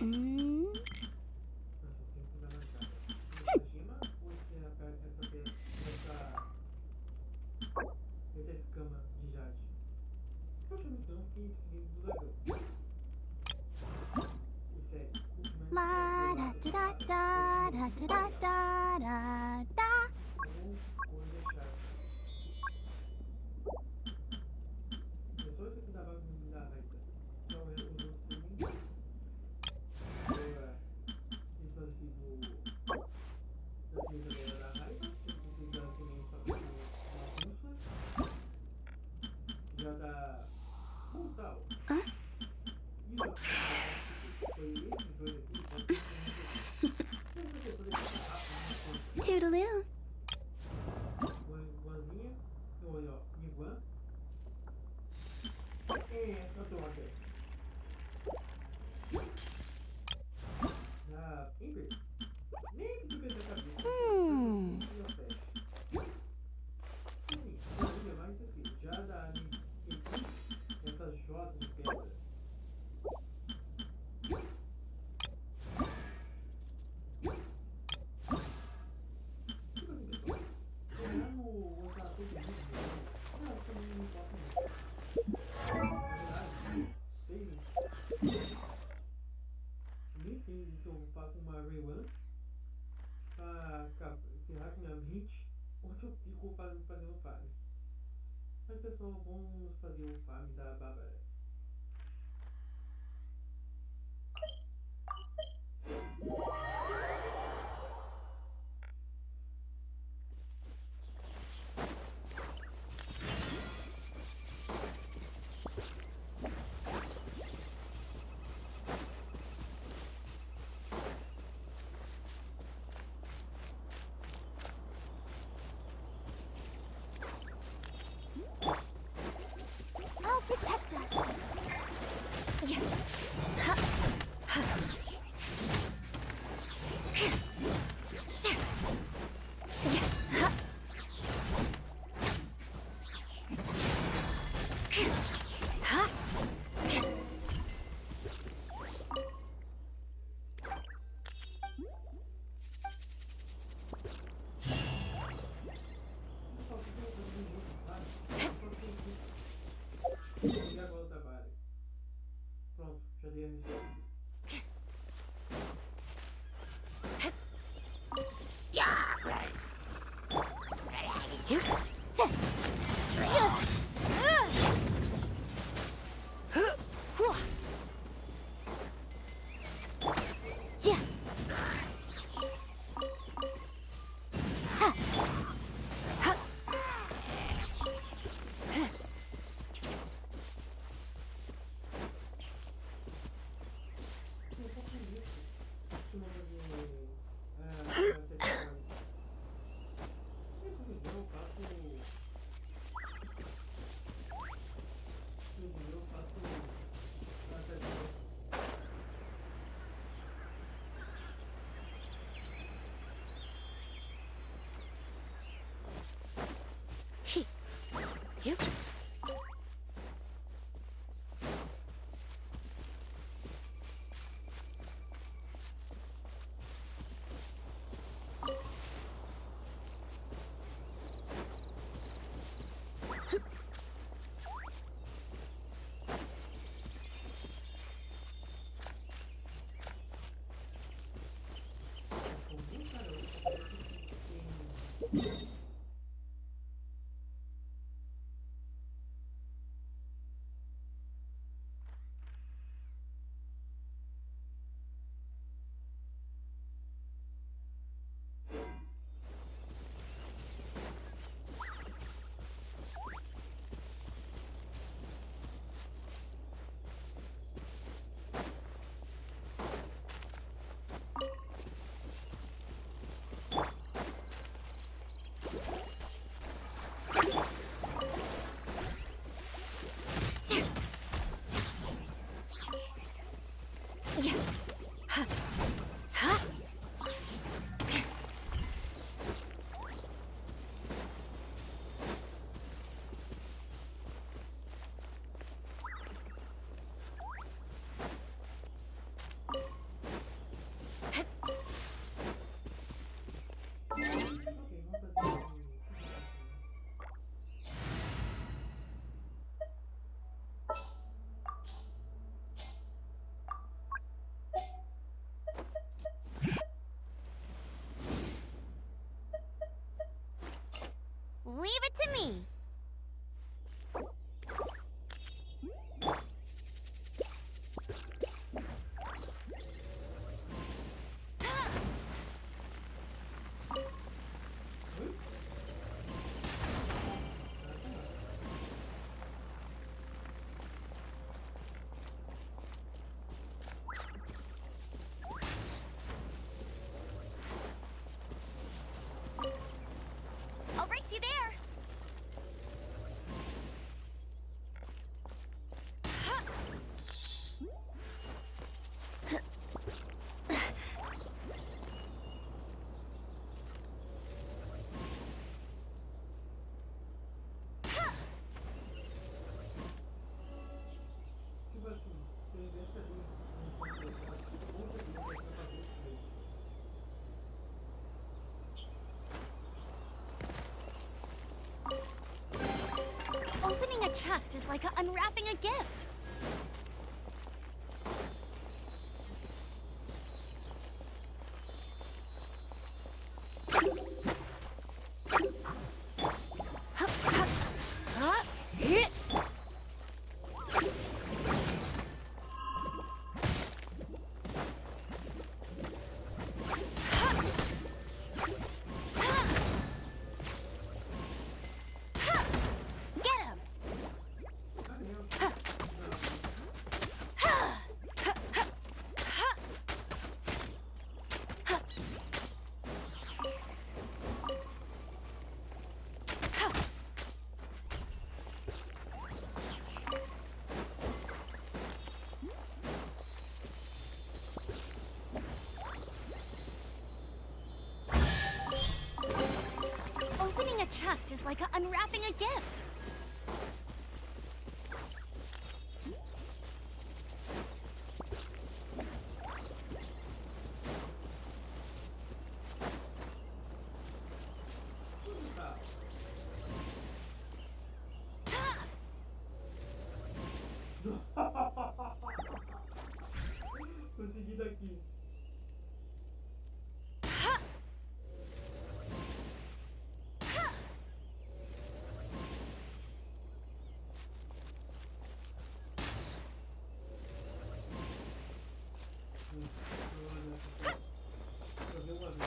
Hum. Nossa, sempre dá na cara. Você pra cima ou você aperta essa escama de jade? Poxa, missão que isso aqui dentro do dragão. E sério, o que mais quero provar dessa parada foi esse novo tutorial. Ou deixar. É só isso aqui da vaga me dá raiva. Não, os outros eu nem vi. Esse lance aqui da ciência da raiva, que eu consigo dar que nem uma bússola. Já da mortal. Isso aqui já participei. Foi esses dois aqui, basicamente eu nunca vi. Mas essa pessoa deixa passar rápido, não conta. Toodaloo. Iguanzinha. Olha, ó. Iguan. É essa droga. Já. Ember. Nem preciso pensar a cabeça. Hmm. Já fecha. Assim, já vou levar isso aqui. Já da equipe, essas joias de pedra. Tipo assim, pessoal. Ganhar no outro todo mundo, não, acho que não me importa muito. Na verdade, sei. Nem sei se eu faço uma rerun pra ferrar com minha mente ou se eu fico fazendo farm. Mas pessoal, vamos fazer o farm da Bárbara. I'll protect us. Yeah. Ha. Ha. Yeah. Ha. Ha. Pessoal, se eu fazer um outro farm, eu posso ter aqui. E agora o trabalho. Pronto, já dei a resposta. Eu tô com isso. Costuma fazer aquelas sessões. Se eu fizer, eu faço. Se eu fizer, eu faço. As sessões. You. São duas tarefas que parece que tem. Gimme! I'll race you there! Tipo assim, tem dessa ali com certeza vai fazer isso. Opening a chest is like unwrapping a gift. Get him! Opening a chest is like unwrapping a gift. Consegui daqui. Fazer uma vez.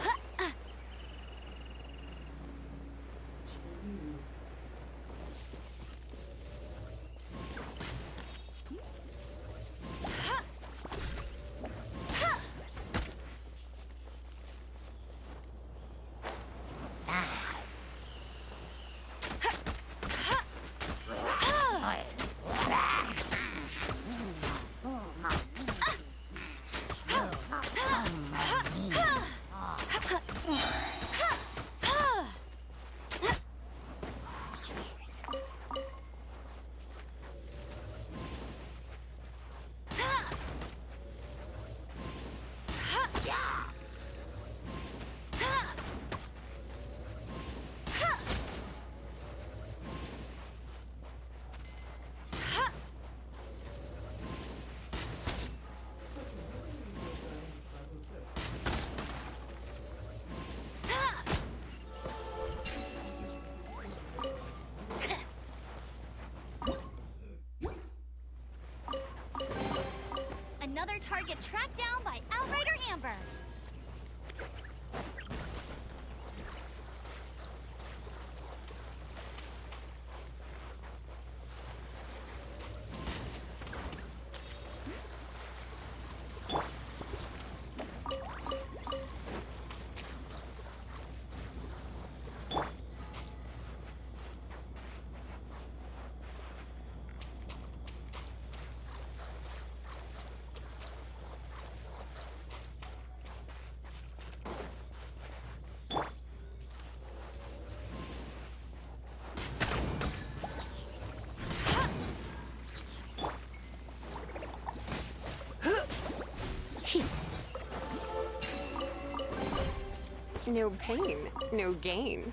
Another target tracked down by Outrider Amber. No pain, no gain.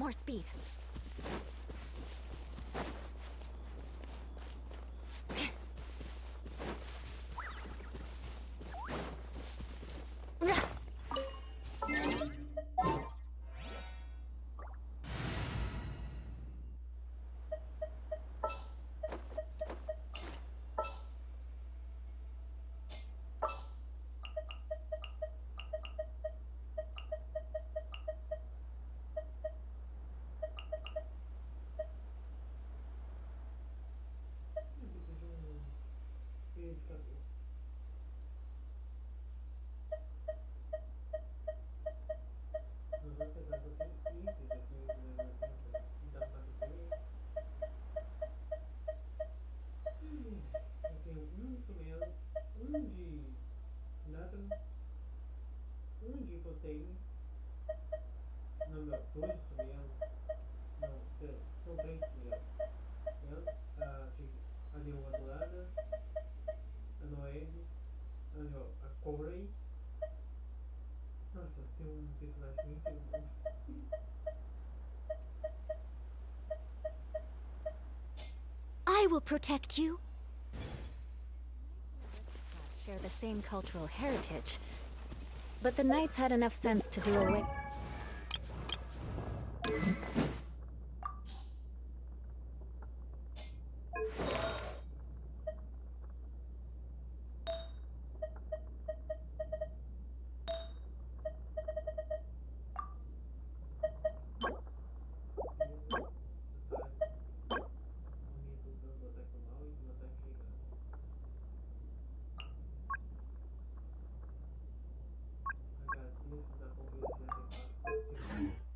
More speed. Eu preciso de um verificador. Apesar que eu tenho isso aqui, dá pra ver. Eu tenho um instrumento, um de nátron, um de proteína. Não, meu, dois instrumentos. Não, pera, são três instrumentos. A Leoa Dourada, a Noelle, a Corey. Nossa, tem um personagem que nem sei o nome. I will protect you. Share the same cultural heritage, but the knights had enough sense to do away.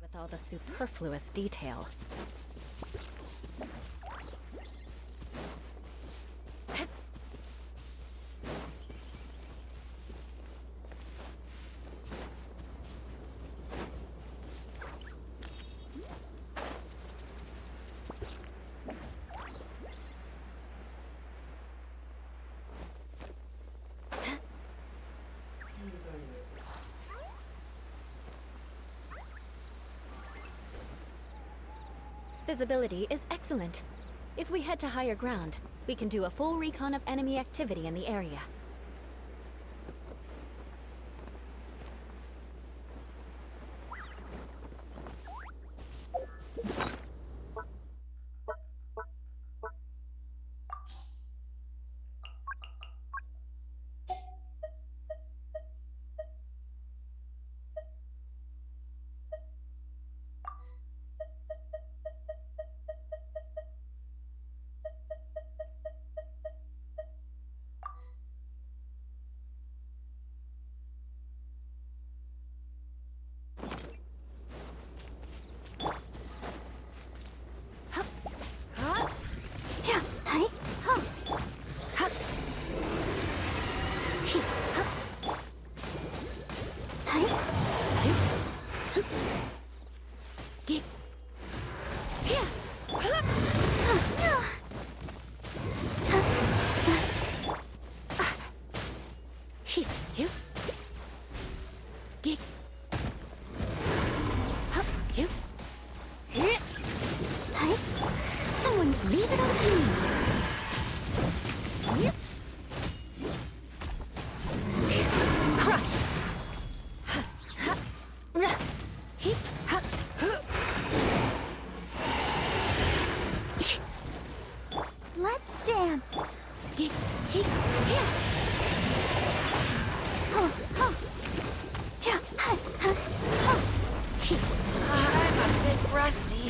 With all the superfluous detail. Visibility is excellent. If we head to higher ground, we can do a full recon of enemy activity in the area. Someone leave it up to me. Crush. Let's dance. I'm a bit rusty.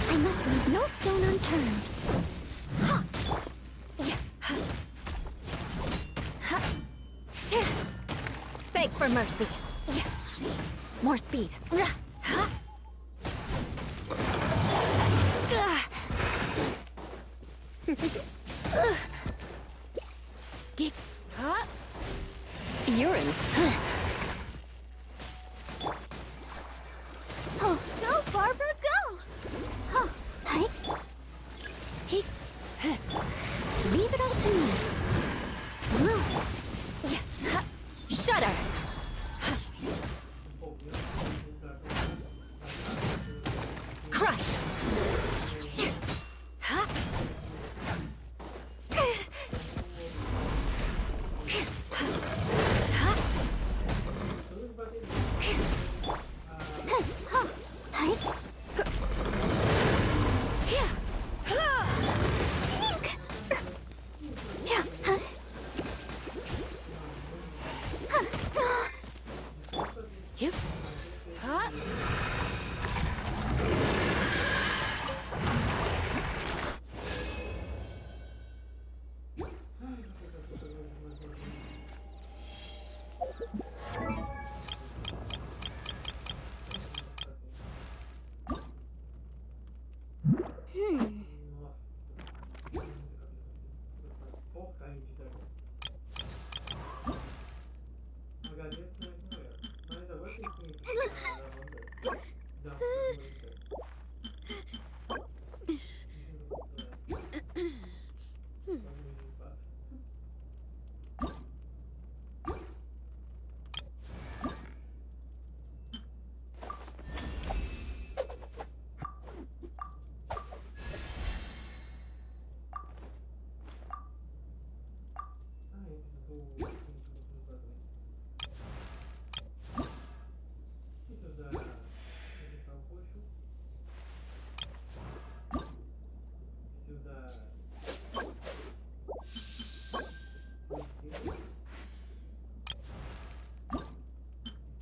I must leave no stone unturned. Beg for mercy. More speed. Urine. Go, Barbara, go! Huh? Porcaria de dragão. Agradeço, né, como era. Mas agora tem que ir pra onda. Dá uma coisa.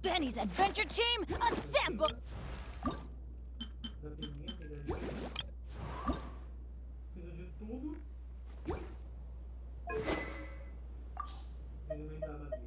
Benny's adventure team, assemble! Preciso de tudo. Ele não dá madeira.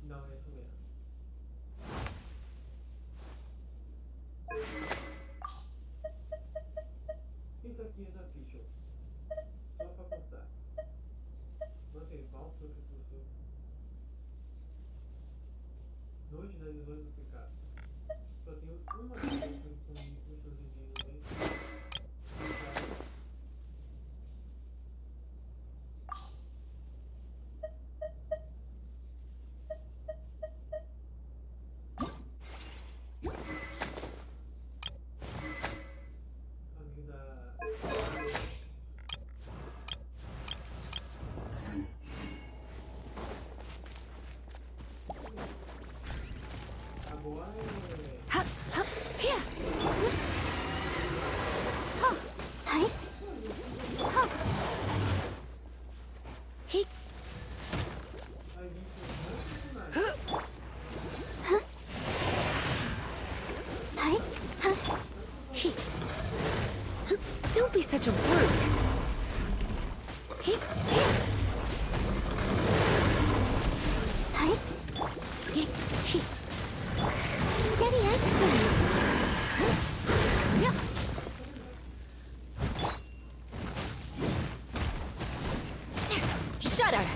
Não, é isso mesmo. Isso aqui é da ficha. Só pra constar. Notei, falso no recurso. Noite das visões do pecado. Só tenho uma coisa com os seus indígenas aí. Don't be such a brute. Steady as steady. Shudder.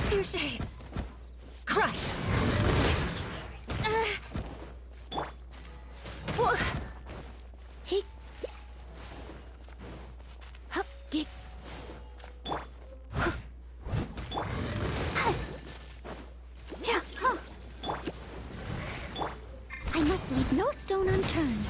Touche. Crush. I must leave no stone unturned.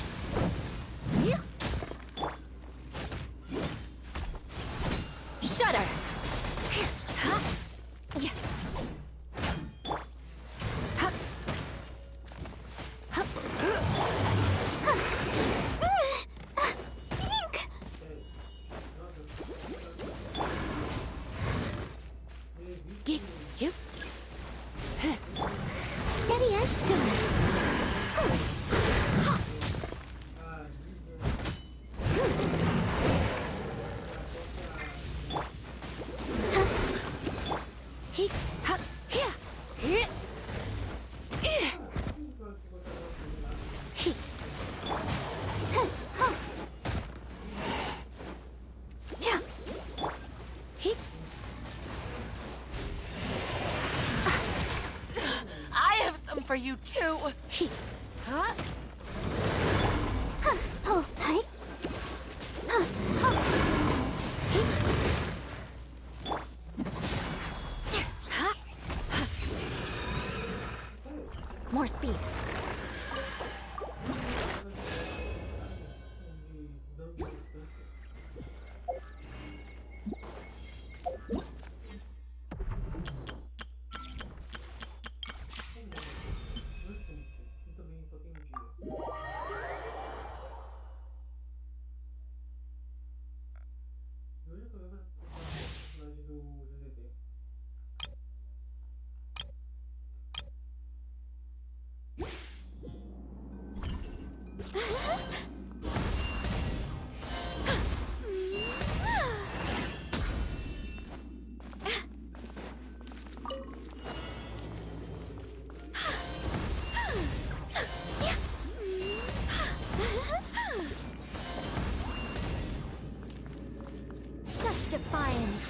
you two! Huh? Oh, hi. More speed. De dano de distância. Nós somos e também só tem um dia. E hoje eu tô vendo o personagem do ZZZ. Such defiance.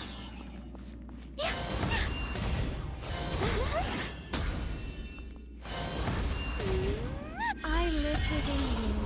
I live within you.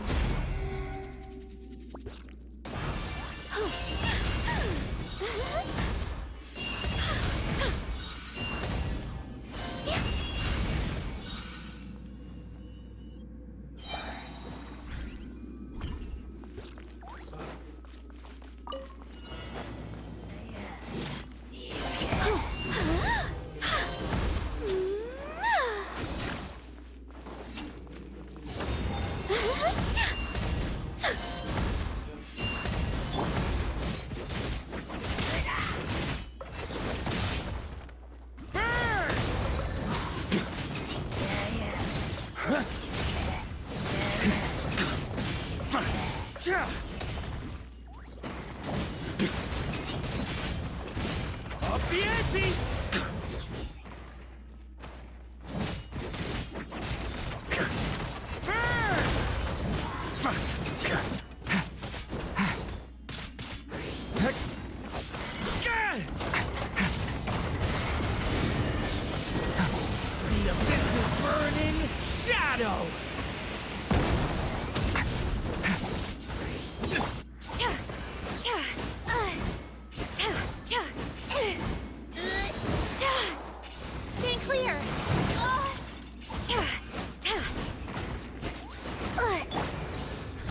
Stay clear!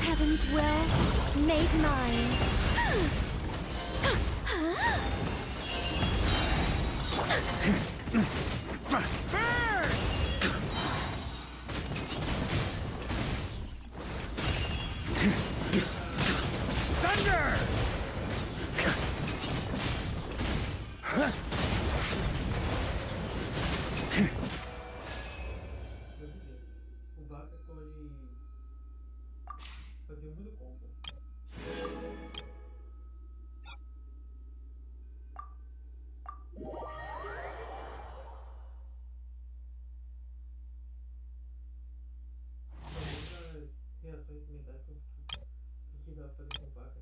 Heaven's will made mine. Thunder! O Vaca pode fazer muito combo. Outras reações mentais que dá pra fazer com Vaca.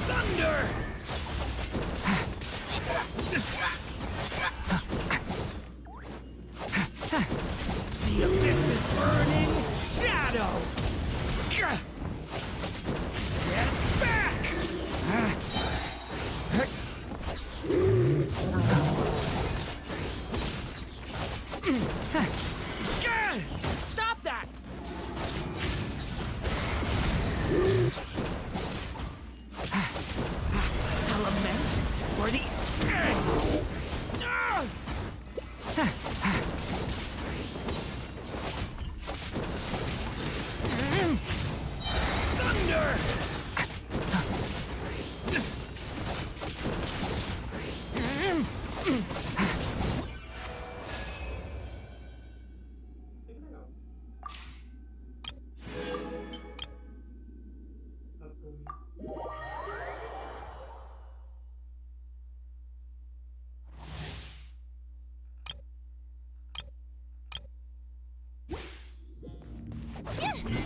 Thunder! The abyss is burning! Shadow! Get back! Stop that! Element for the end! Thunder! Que legal. Abdômen.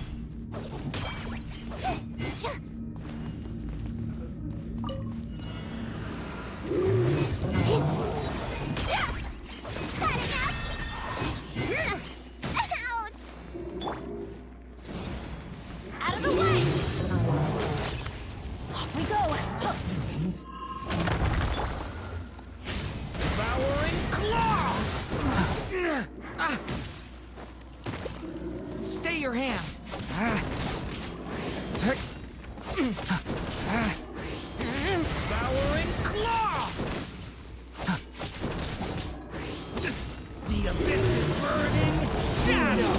Out of the way! Off we go! Devouring claw! Stay your hand! Devouring claw! The abyss is burning! Shadow!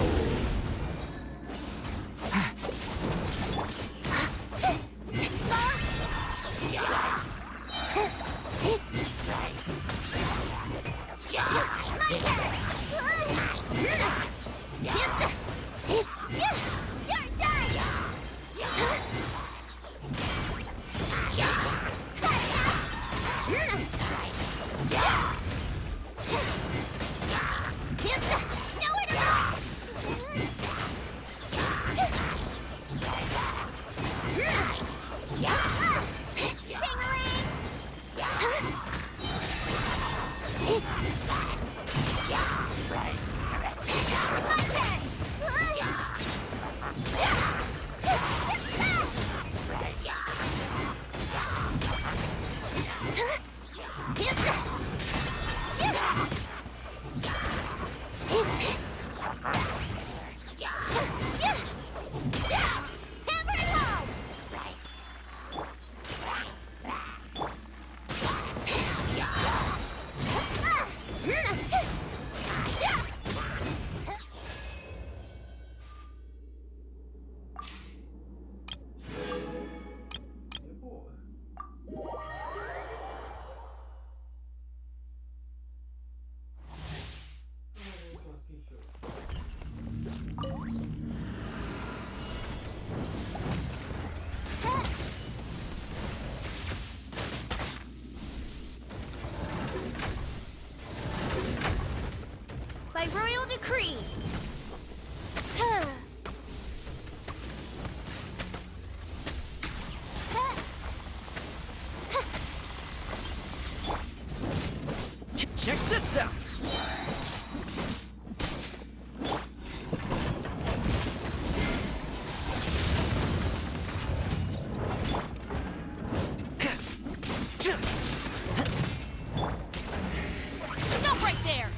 De boa. Vamos uma ficha. By royal decree! Check this out! Stop right there!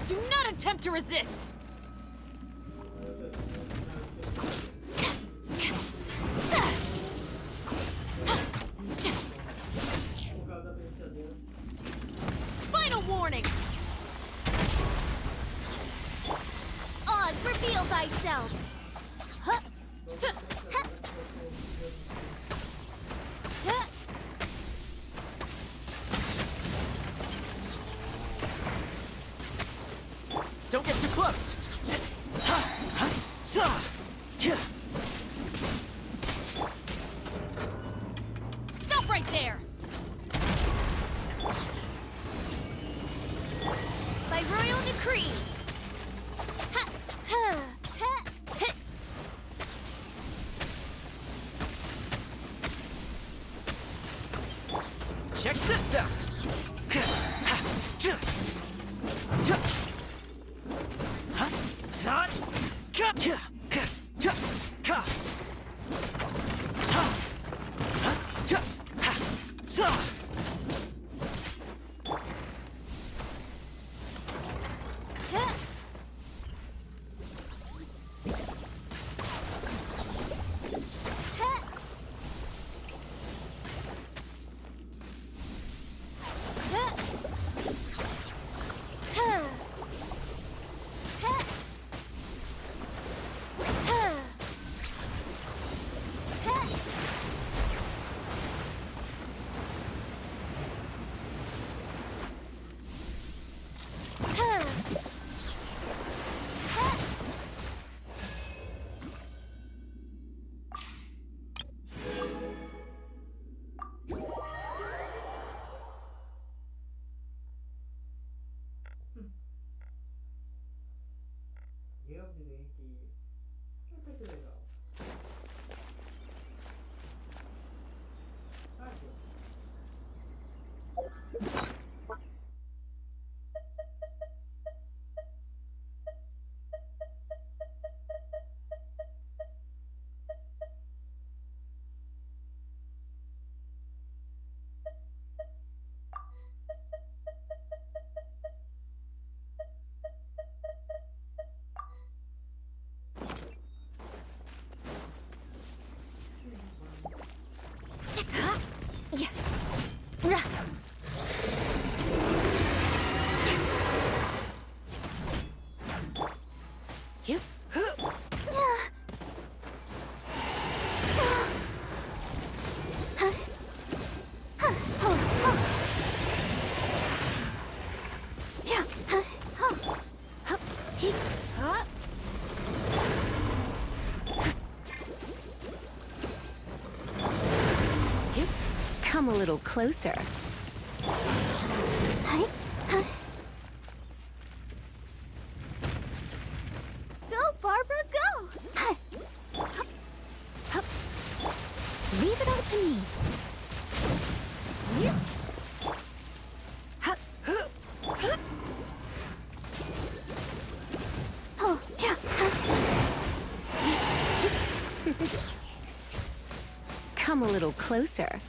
Do not attempt to resist! Por causa da penteadeira. Final warning! Oz, reveal thyself! Don't get too close! Stop right there! By royal decree! Ha! Ha! Ha! Ha! Check this out. Ha! Ha! Ha! Ha! Ha! Ha! Ha! Ha! Ha! E eu direi que até que legal. Aqui, ó. Yes. Rah. You. Huh? Come a little closer. Go, Barbara, go! Leave it all to me. Oh, yeah. Come a little closer.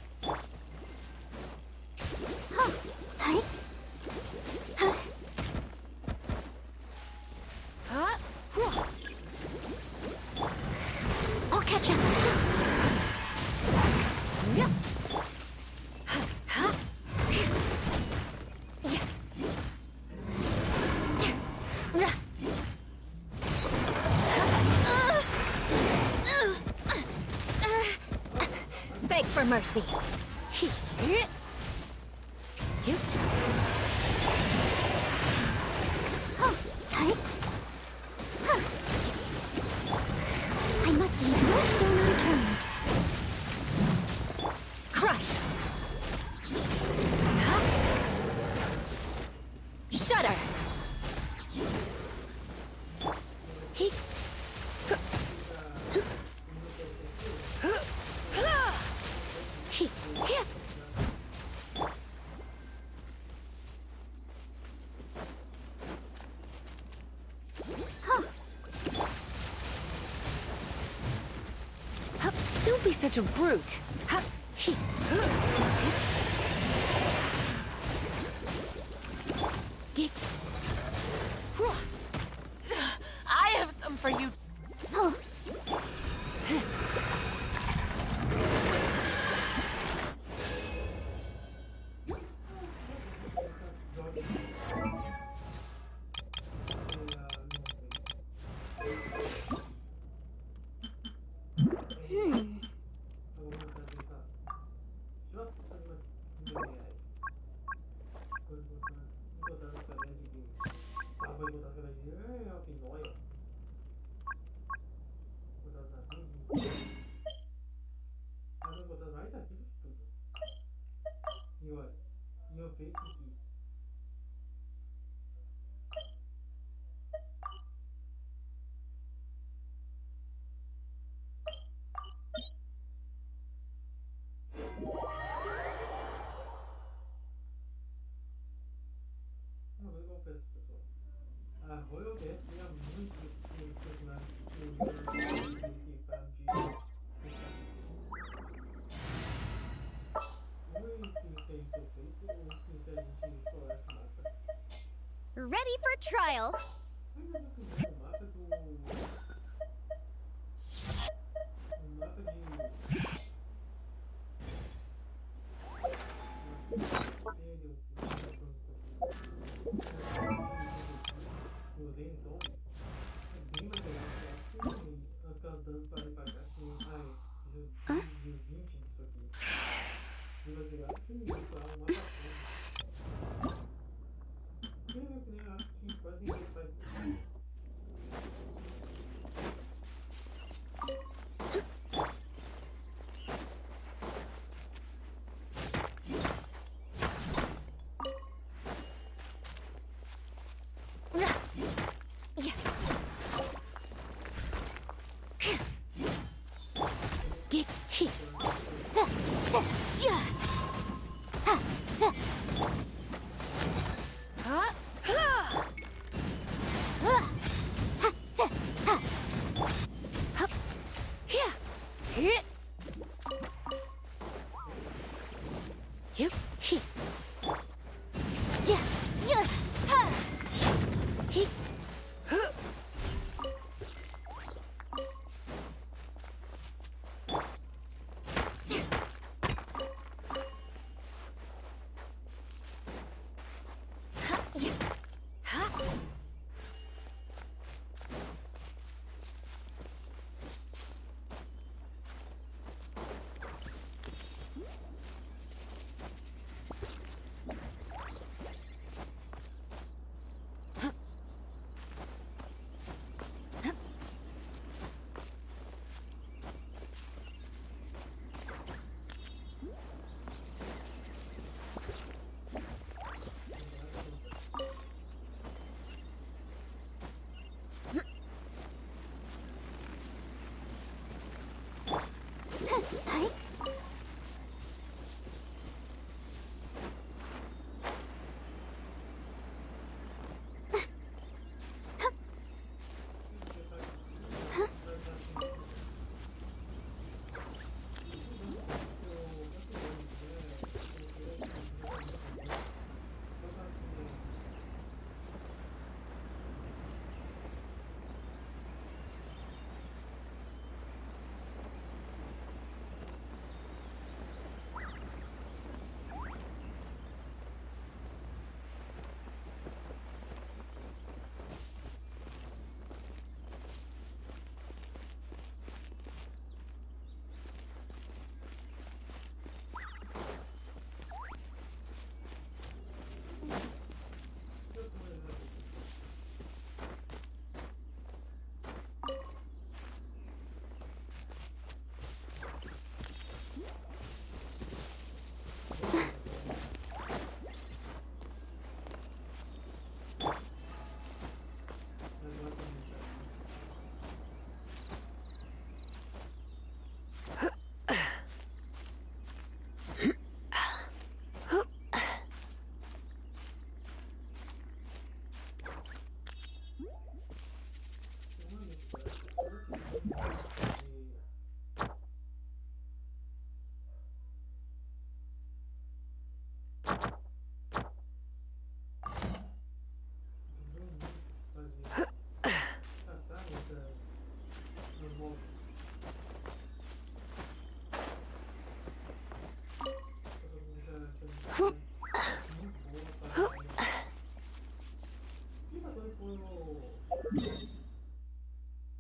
Huh? I'll catch up. Yeah. Beg for mercy. You. I must leave no stone unturned. Crush. Shudder. He. He. Don't be such a brute. He. I have some for you. trial. Ainda não fizeram o mapa do. O mapa de. O Zenzon é bem mais legal. Eu acho que ficar andando para ali pra cá assim. Ai, de 20 disso aqui. Bem mais legal que isso, um mapa todo. Na minha opinião, eu acho que quase ninguém faz isso.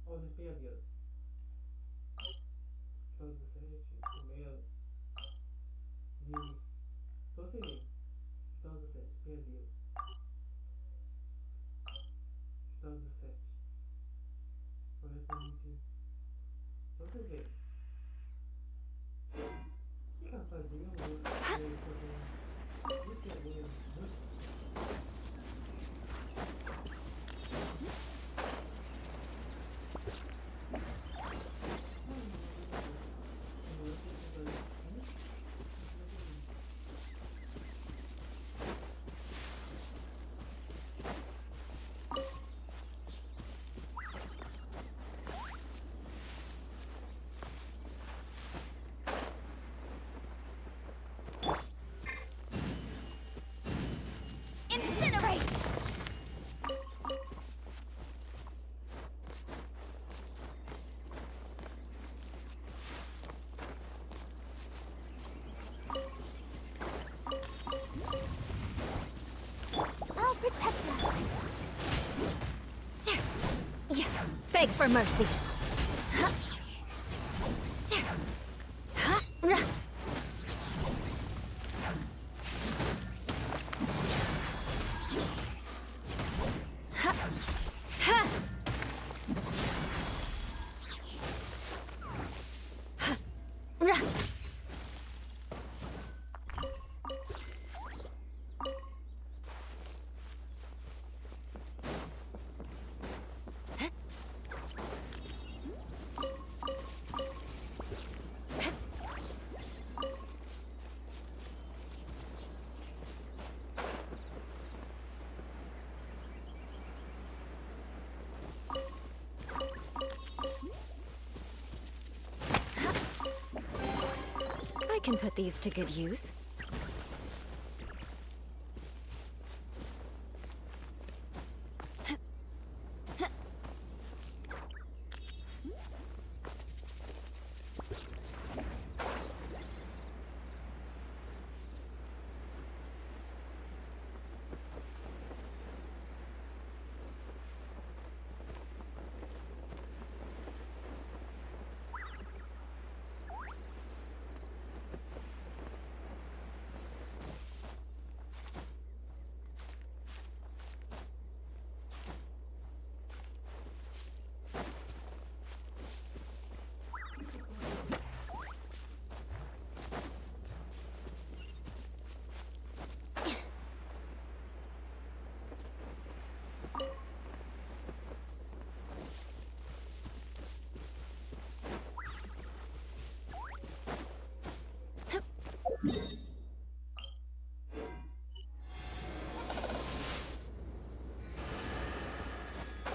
Ó, despenhadeiro. Estado do 7, meia. Tô sem ele. Estado do 7, despenhadeiro. Estado do 7. Corretamente. Pra vocês verem. O que ela fazia? Despenhadeiro. beg for mercy. I can put these to good use.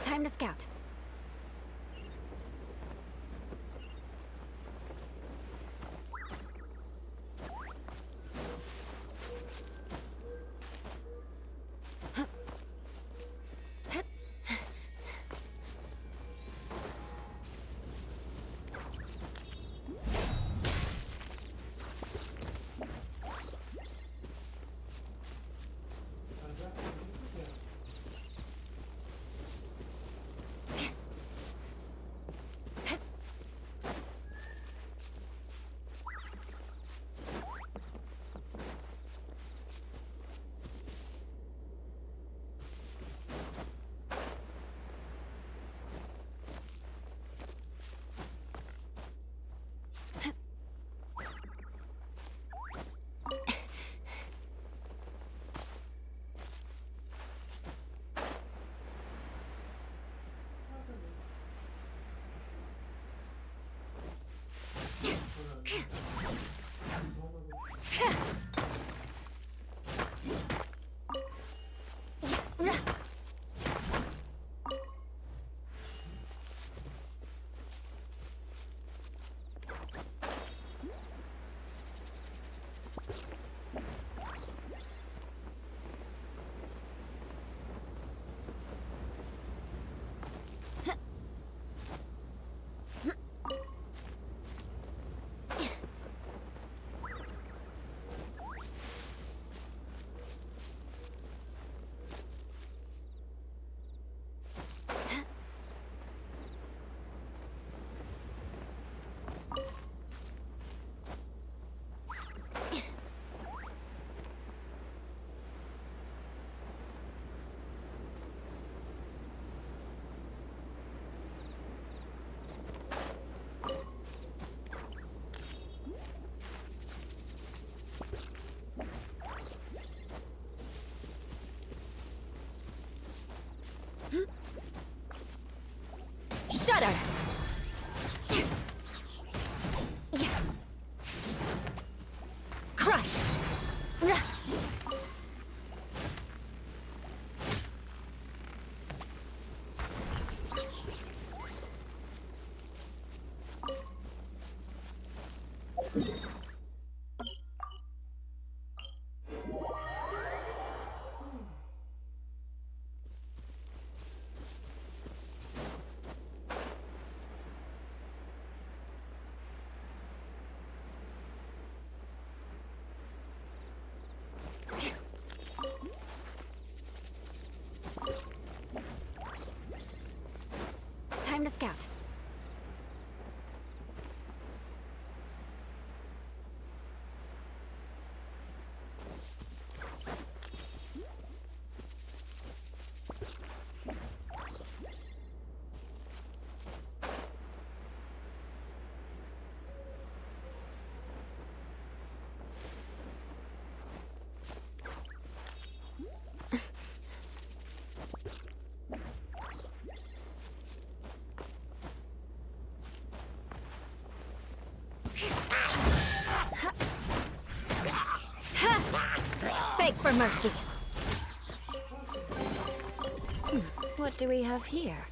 Time to scout. Shudder! Crush! Time to scout. Beg for mercy. What do we have here?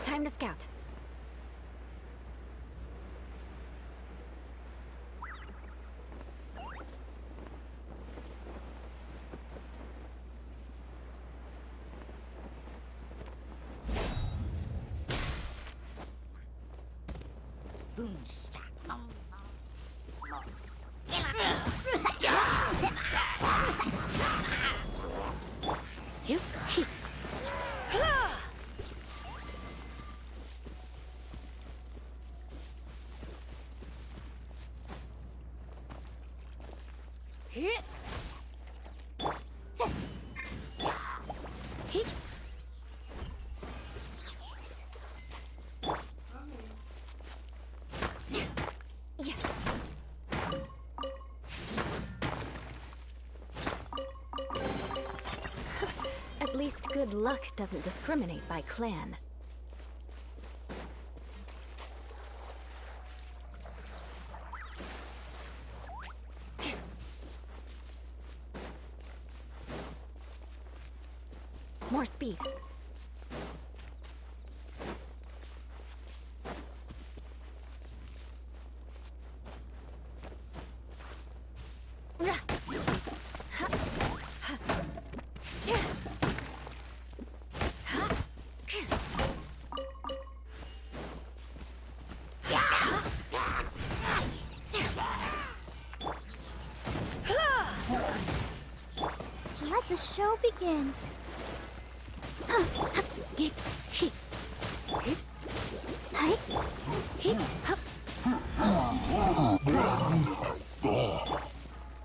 Time to scout. At least good luck doesn't discriminate by clan. More speed. Let the show begin.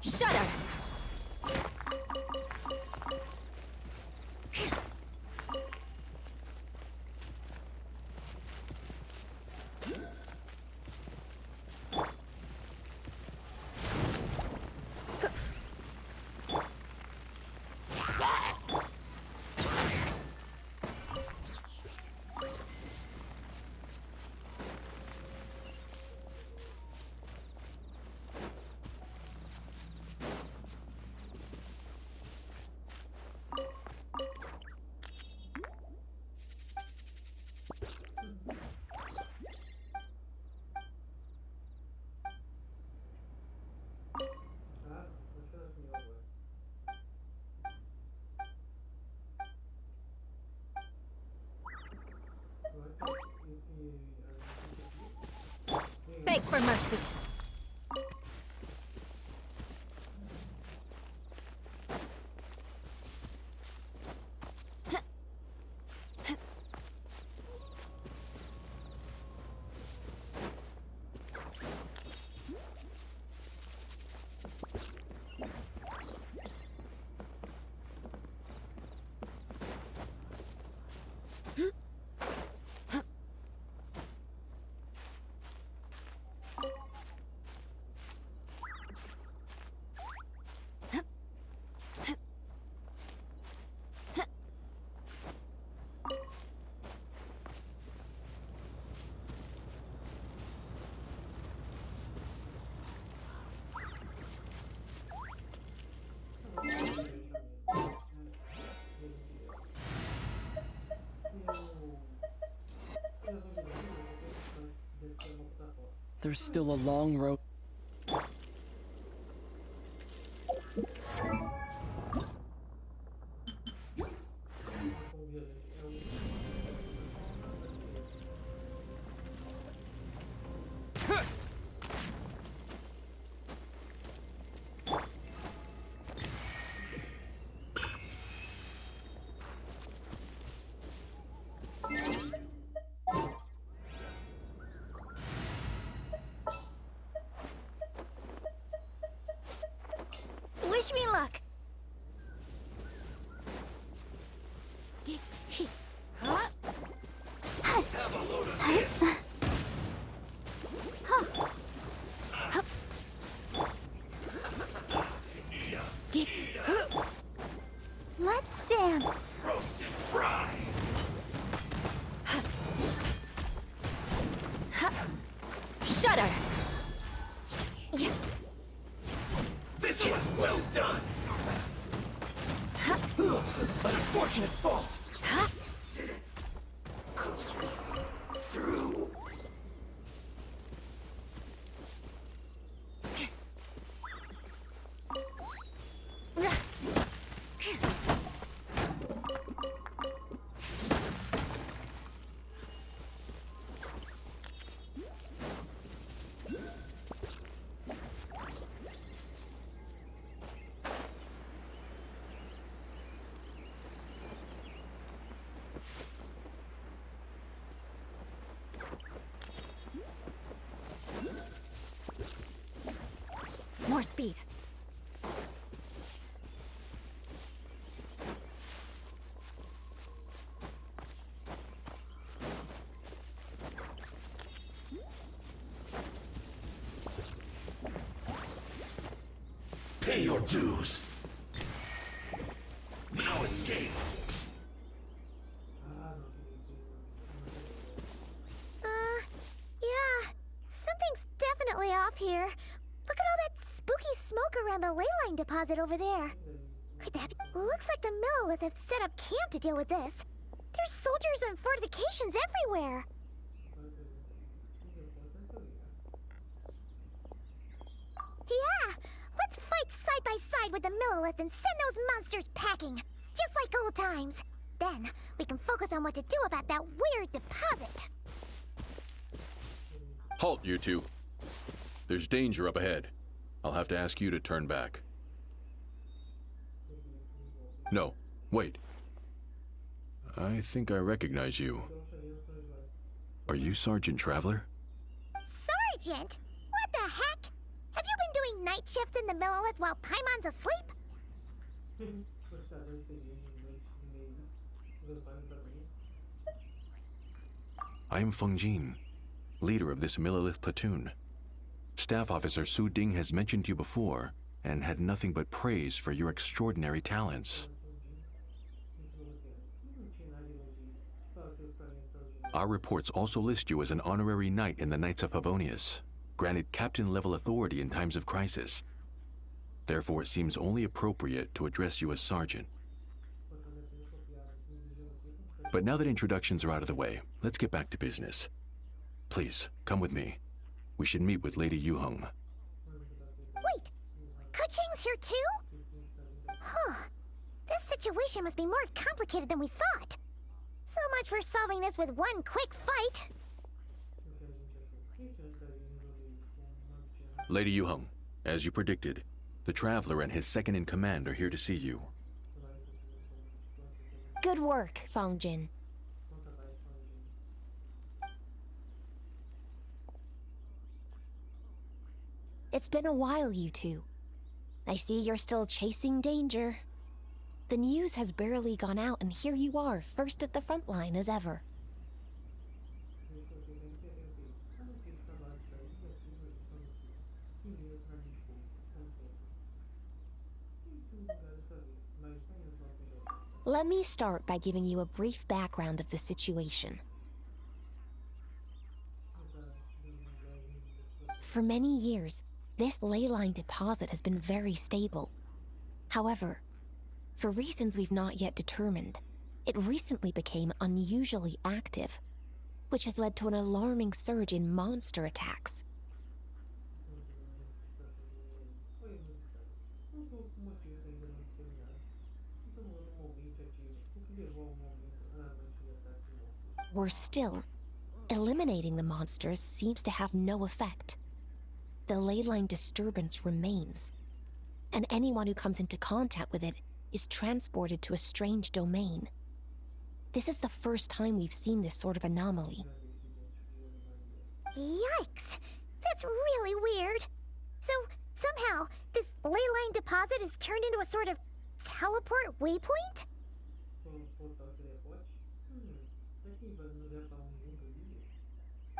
Shudder! Beg for mercy. There's still a long road. Com violência. Wish me luck. Huh? Have a load of this. Let's dance. Roast and fry. Shudder! Yeah. This was well done. An unfortunate fault. Didn't cook this through. More speed. Pay your dues. No escape. Yeah. Something's definitely off here. Look at all that spooky smoke around the ley line deposit over there. Could that be? Looks like the Millilith have set up camp to deal with this. There's soldiers and fortifications everywhere. Yeah, let's fight side by side with the Millilith and send those monsters packing, just like old times. Then we can focus on what to do about that weird deposit. Halt, you two. There's danger up ahead. I'll have to ask you to turn back. No, wait. I think I recognize you. Are you Sergeant Traveler? Sergeant? What the heck? Have you been doing night shifts in the Millilith while Paimon's asleep? I am Feng Jin, leader of this Millilith platoon. Staff Officer Su Ding has mentioned you before and had nothing but praise for your extraordinary talents. Our reports also list you as an honorary knight in the Knights of Favonius, granted captain-level authority in times of crisis. Therefore, it seems only appropriate to address you as Sergeant. But now that introductions are out of the way, let's get back to business. Please, come with me. We should meet with Lady Yuheng. Wait, Kuching's here too? Huh. This situation must be more complicated than we thought. So much for solving this with one quick fight. Lady Yuheng, as you predicted, the Traveler and his second-in-command are here to see you. Good work, Feng Jin. It's been a while, you two. I see you're still chasing danger. The news has barely gone out, and here you are, first at the front line as ever. Let me start by giving you a brief background of the situation. For many years, this ley line deposit has been very stable. However, for reasons we've not yet determined, it recently became unusually active, which has led to an alarming surge in monster attacks. levou ao momento alarmante de ataque de monstros. Worse still, eliminating the monsters seems to have no effect. The leyline disturbance remains, and anyone who comes into contact with it is transported to a strange domain. This is the first time we've seen this sort of anomaly. Yikes! That's really weird. So, somehow, this leyline deposit is turned into a sort of teleport waypoint? Portal teleporte? Aqui vai nos levar junto ali.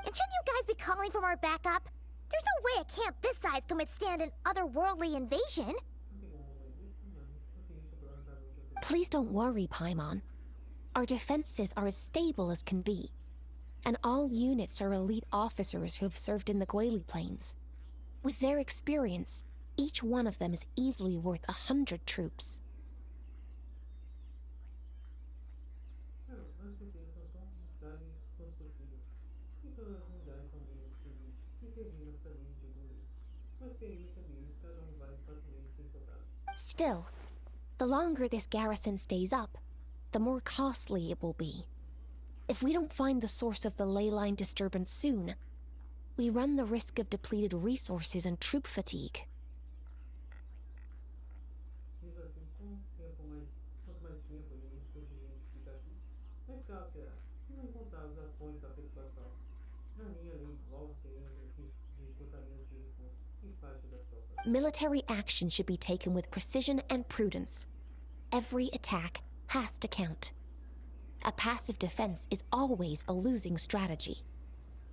And shouldn't you guys be calling for more backup? There's no way a camp this size can withstand an otherworldly invasion. Não tem como fazer isso, não. Assim, isso provavelmente eu Please don't worry, Paimon. Our defenses are as stable as can be, and all units are elite officers who have served in the Guili Plains. With their experience, each one of them is easily worth 100 troops. Não, as defesas são tão estáveis quanto possível. E todas as unidades são menos que elite, e servindo as famílias de Guili. Com a experiência deles, cada vale facilmente sem soldado. Still, the longer this garrison stays up, the more costly it will be. If we don't find the source of the leyline disturbance soon, we run the risk of depleted resources and troop fatigue. Mesmo assim, quanto mais tempo e menos contingente fica aqui, mais caro será. Se não contar os apoios da preocupação. Na linha ali, logo teremos o risco de esgotamento de recursos e faixa das tropas. Military action should be taken with precision and prudence. Every attack has to count. A passive defense is always a losing strategy.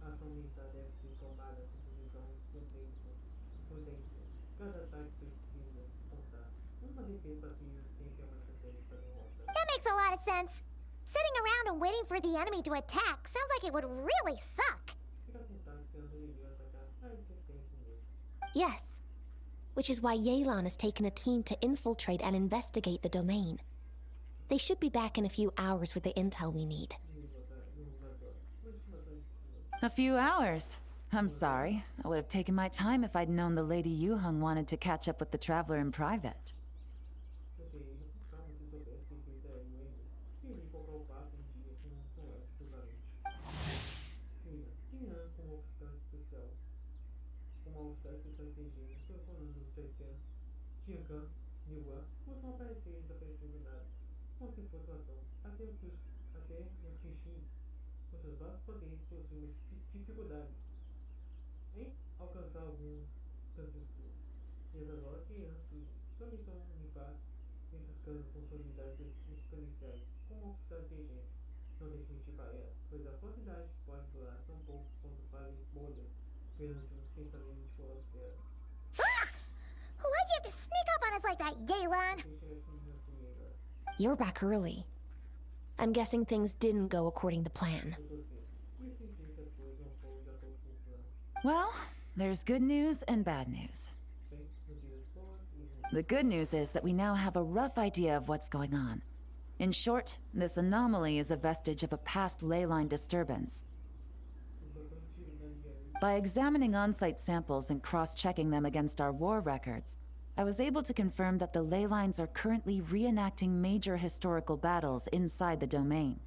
A ação militar deve ser tomada com precisão e prudência. Cada ataque precisa contar. Uma defesa passiva sempre é uma estratégia para derrota. That makes a lot of sense. Sitting around and waiting for the enemy to attack sounds like it would really suck. Ficar sentado esperando o inimigo atacar faz sentença mesmo. Yes, which is why Yelan has taken a team to infiltrate and investigate the domain. They should be back in a few hours with the intel we need. A few hours? I'm sorry. I would have taken my time if I'd known the Lady Yuheng wanted to catch up with the traveler in private. Ok, calma se soubesse que esse é o Endo. E ele colocar o papo em dia com ela exclusivamente. Linha como oficial especial. Como oficial especial inteligente, telefonando o Tchekan, Niwa, costumam aparecer e desaparecer do nada. Como se fosse uma ação. Até os bichinhos, com seus vastos poderes, possuem dificuldades em alcançar alguns cantos escuros. E essas horas crianças também são limpar esses canos com suas unidades exponenciais, como oficial de inteligência. Não deixe mentir para ela, pois a falsidade pode durar tão pouco quanto fazem bolhas perante os pensamentos de Polosfera. Ah! Why'd you have to sneak up on us like that, Yelan? Quem chega aqui assim agora? You're back early. I'm guessing things didn't go according to plan. Eu tô cedo. Isso significa que as coisas não foram de acordo com o plano. Well, there's good news and bad news. Bem, notícias boas e ruins. The good news is that we now have a rough idea of what's going on. In short, this anomaly is a vestige of a past leyline disturbance. Situação de tiro na linha aí. By examining on-site samples and cross-checking them against our war records, I was able to confirm that the ley lines are currently reenacting major historical battles inside the domain.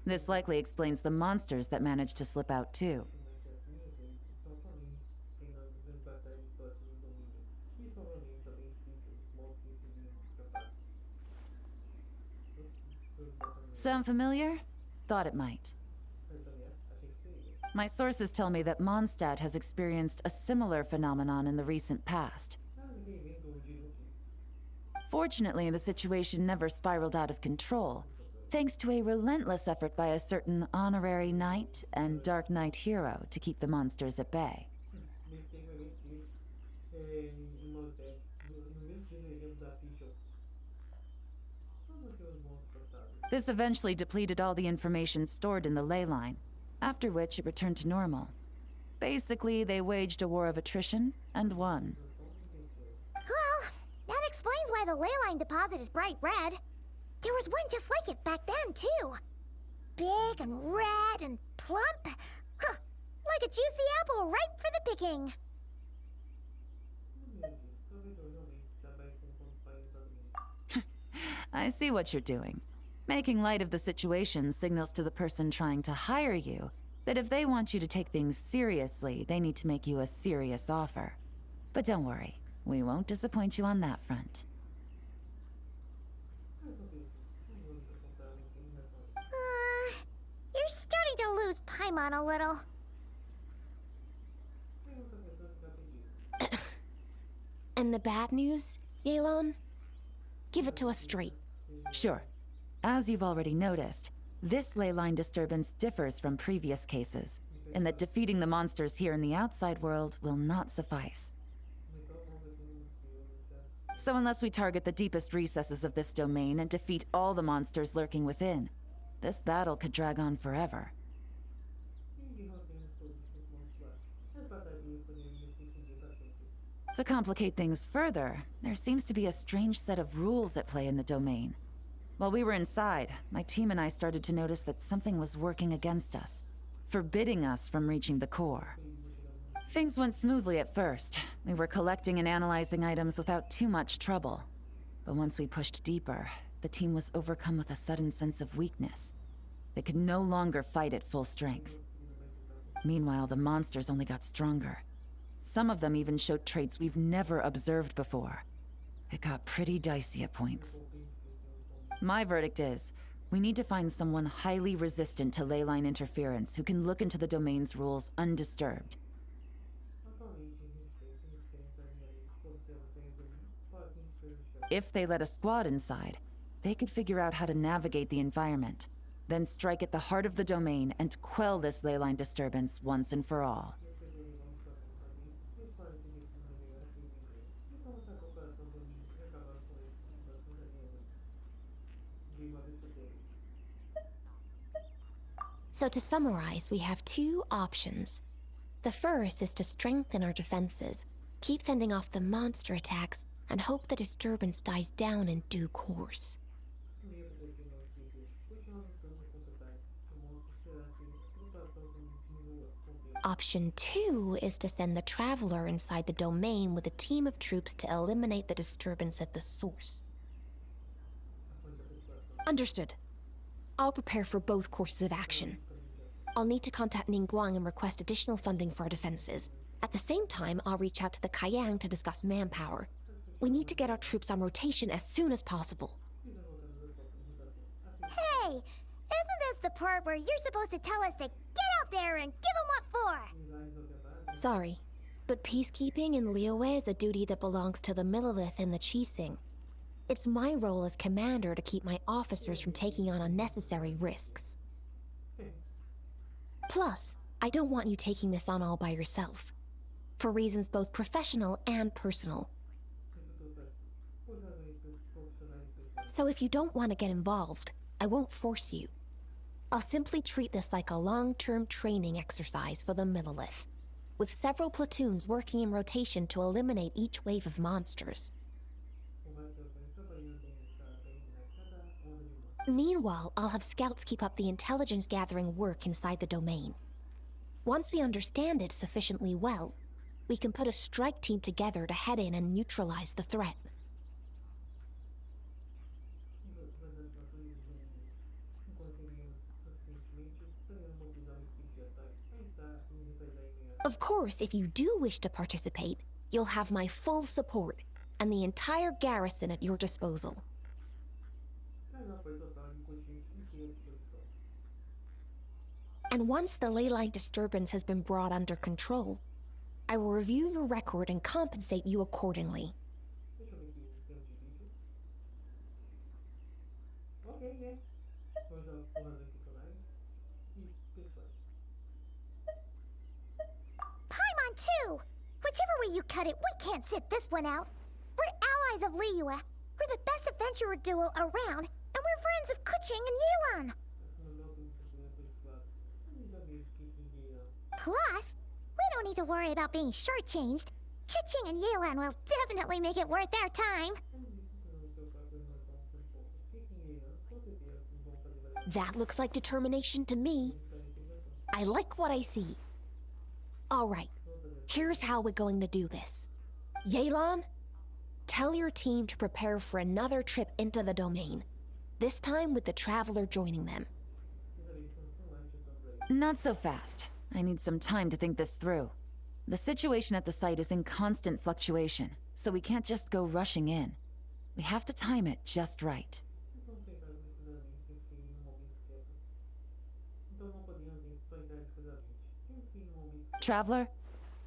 This likely explains the monsters that managed to slip out too. Mais certinhas aí, são somente treinando grandes batalhas próximas do domínio. E provavelmente também explica os modos que conseguiram escapar. Sound familiar? Thought it might. Mas também achei que seria. My sources tell me that Mondstadt has experienced a similar phenomenon in the recent past. Ah, ninguém inventou de inútil. Fortunately, the situation never spiraled out of control, thanks to a relentless effort by a certain honorary knight and dark knight hero to keep the monsters at bay. Nesse tem um evento desse em Mosdek, no mesmo dia do evento da Fischl. Só manter os monstros passados. This eventually depleted all the information stored in the ley line, after which it returned to normal. Basically, they waged a war of attrition and won. Well, that explains why the leyline deposit is bright red. There was one just like it back then, too. Big and red and plump. Huh, like a juicy apple ripe for the picking. I see what you're doing. Making light of the situation signals to the person trying to hire you that if they want you to take things seriously, they need to make you a serious offer. But don't worry, we won't disappoint you on that front. You're starting to lose Paimon a little. And the bad news, Yelan? Give it to us straight. Sure. As you've already noticed, this ley line disturbance differs from previous cases, in that defeating the monsters here in the outside world will not suffice. So unless we target the deepest recesses of this domain and defeat all the monsters lurking within, this battle could drag on forever. To complicate things further, there seems to be a strange set of rules at play in the domain. While we were inside, my team and I started to notice that something was working against us, forbidding us from reaching the core. Things went smoothly at first. We were collecting and analyzing items without too much trouble. But once we pushed deeper, the team was overcome with a sudden sense of weakness. They could no longer fight at full strength. Meanwhile, the monsters only got stronger. Some of them even showed traits we've never observed before. It got pretty dicey at points. My verdict is, we need to find someone highly resistant to ley line interference who can look into the domain's rules undisturbed. If they let a squad inside, they could figure out how to navigate the environment, then strike at the heart of the domain and quell this ley line disturbance once and for all. So to summarize, we have two options. The first is to strengthen our defenses, keep fending off the monster attacks, and hope the disturbance dies down in due course. Option 2 is to send the Traveler inside the domain with a team of troops to eliminate the disturbance at the source. Understood. I'll prepare for both courses of action. I'll need to contact Ningguang and request additional funding for our defenses. At the same time, I'll reach out to the Kayang to discuss manpower. We need to get our troops on rotation as soon as possible. Hey, isn't this the part where you're supposed to tell us to get out there and give them what for? Sorry, but peacekeeping in Liyue is a duty that belongs to the Millilith and the Qixing. It's my role as commander to keep my officers from taking on unnecessary risks. Plus, I don't want you taking this on all by yourself, for reasons both professional and personal. So if you don't want to get involved, I won't force you. I'll simply treat this like a long-term training exercise for the Millilith, with several platoons working in rotation to eliminate each wave of monsters. Meanwhile, I'll have scouts keep up the intelligence-gathering work inside the domain. Once we understand it sufficiently well, we can put a strike team together to head in and neutralize the threat. Of course, if you do wish to participate, you'll have my full support and the entire garrison at your disposal. And once the ley line disturbance has been brought under control, I will review your record and compensate you accordingly. Paimon too! Whichever way you cut it, we can't sit this one out. We're allies of Liyue. We're the best adventurer duo around, and we're friends of Keqing and Yelan. Plus, we don't need to worry about being shortchanged. Keqing and Yelan will definitely make it worth their time. That looks like determination to me. I like what I see. All right, here's how we're going to do this. Yelan, tell your team to prepare for another trip into the domain. this time with the Traveler joining them. Not so fast. I need some time to think this through. The situation at the site is in constant fluctuation, so we can't just go rushing in. We have to time it just right. Então aceitar decididamente tem que ser no momento certo. Então não podemos só entrar descuidadamente. Tem que ser no momento certo. Traveler,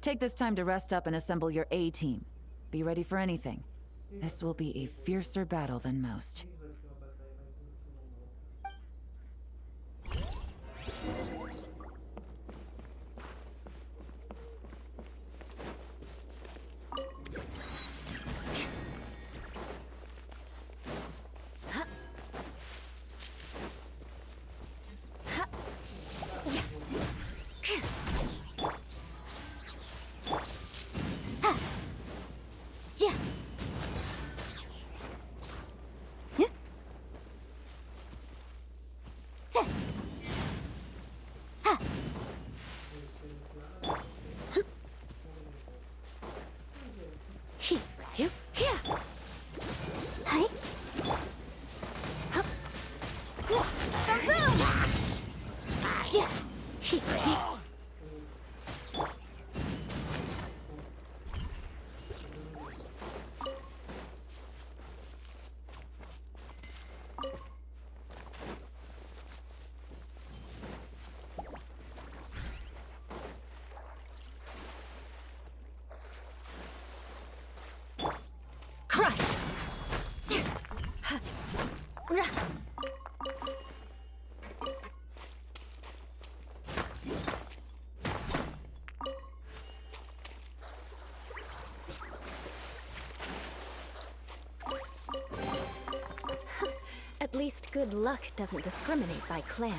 take this time to rest up and assemble your A-team. Be ready for anything. This will be a fiercer battle than most. Isso vai ser uma batalha mais dura que uma outra. Yeah. Yeah. Set. Ha. He. You. Here. Hi. Hup. Boom. Yeah. He. Crush! At least good luck doesn't discriminate by clan.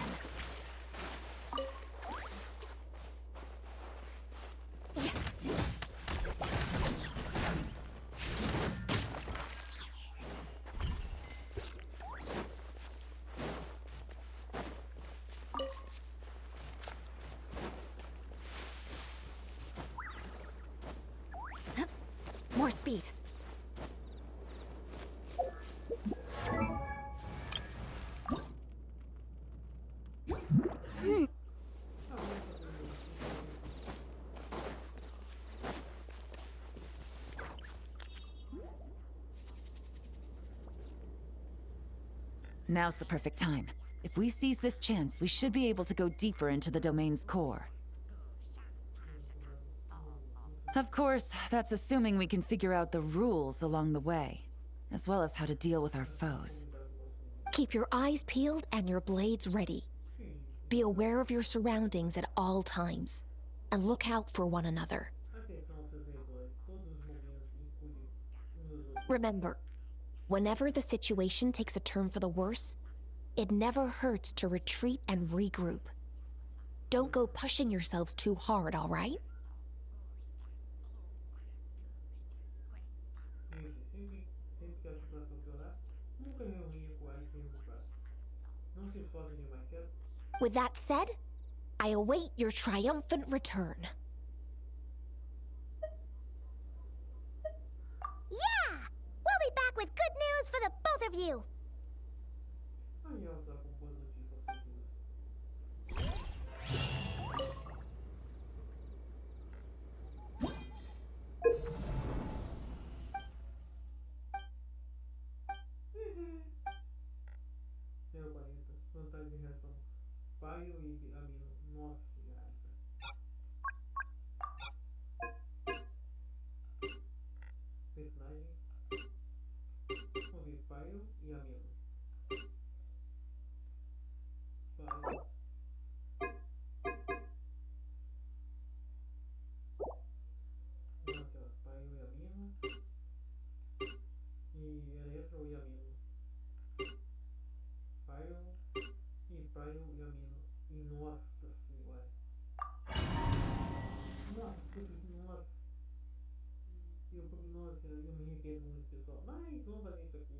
More speed. Now's the perfect time. If we seize this chance, we should be able to go deeper into the domain's core. Of course, that's assuming we can figure out the rules along the way, as well as how to deal with our foes. Keep your eyes peeled and your blades ready. Be aware of your surroundings at all times, and look out for one another. Atenção aos seus redores, todos os momentos, e cuide uns dos outros. Remember, whenever the situation takes a turn for the worse, it never hurts to retreat and regroup. Don't go pushing yourselves too hard, all right? Sempre que a situação piorar, nunca reunir ecoar sem recuperar. Não se esforcem demais, certo? With that said, I await your triumphant return. Yeah! We'll be back with good news for the both of you! Aí ela tá com boas notícias aos seus. Zero 40, vantagem de reação. Paio e amino. Nossa senhora. Personagens. Vamos ver, paio e amino. Paio. Nossa, paio e amino. E eletro e amino. Paio e paio e amino. E nossa senhora. Nossa. Nossa, eu me arrependo muito, pessoal. Mas vamos fazer isso aqui.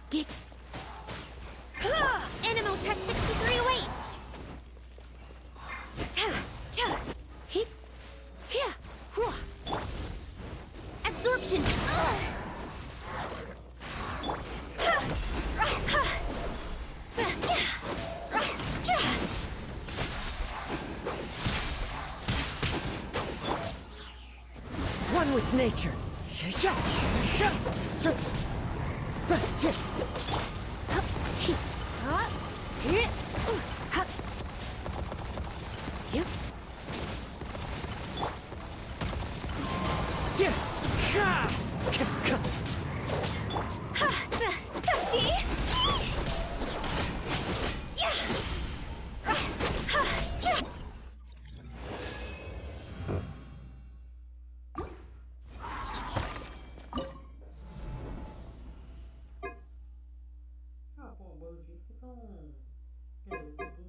Dick. Animal Tech 6308! Absorption! One with nature. Ah, pô, boa notícia que são. São tudo.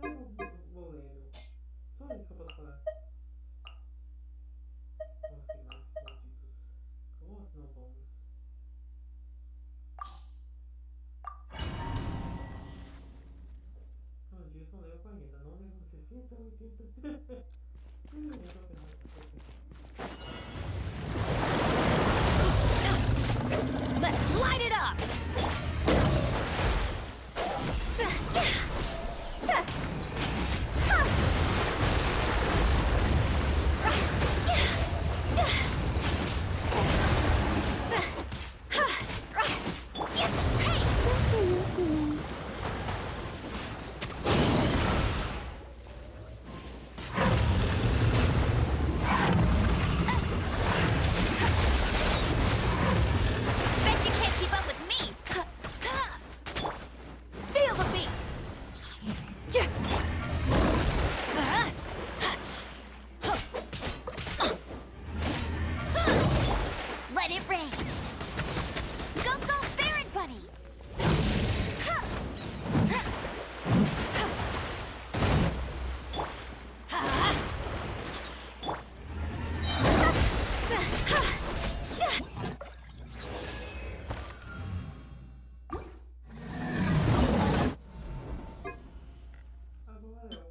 Não é low level. Só isso que eu posso falar. Nossa, que mais malditos. Nossa, não vamos. Não, dia são level 40, não level 60, 80. Eu tô ferrado. Let's light it up! Bet you can't keep up with me! Feel the beat! Let it rain! Go, go, Baron Bunny! Agora é o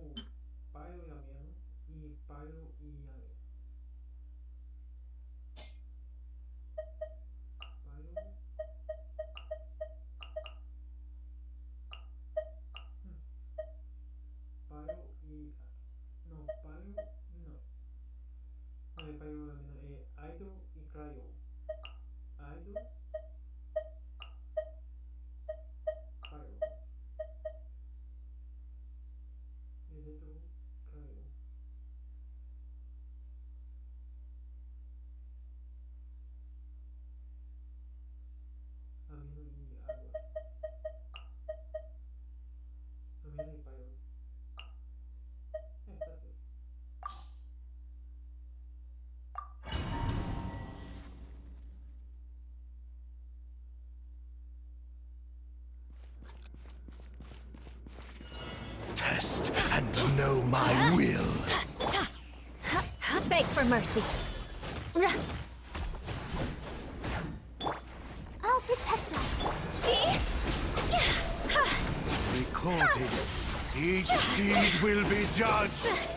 Pyro e Ameno e Pyro e Ale. Pyro. Pyro e. Não, Pyro. Não. Não é Pyro e Ameno, é Idol e Cryo. Idol. Pyro. Eletro Cryo. Ameno e água. Ameno e Pyro. Tá certo. Test and know my will. Beg for mercy. I'll protect us. Recorded. Each deed will be judged.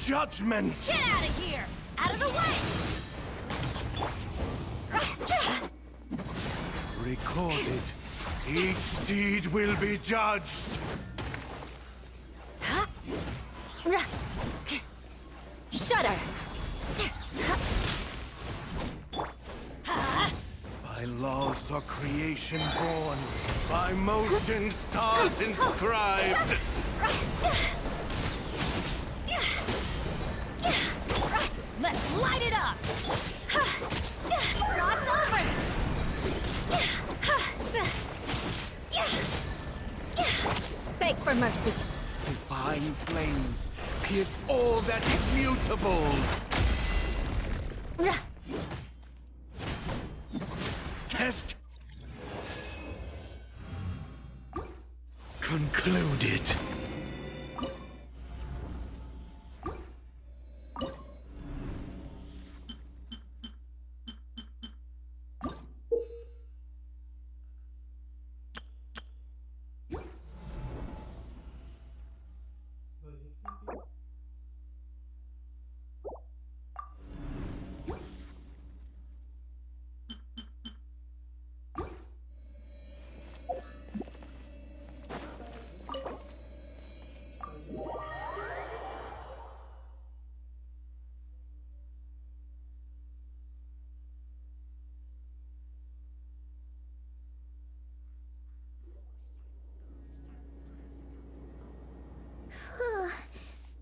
Judgment. Get out of here! Out of the way! Recorded. Each deed will be judged. Shudder! By laws of creation born, by motion stars inscribed. Let's light it up! Cross over! Beg for mercy. Divine flames pierce all that is mutable. Concluded.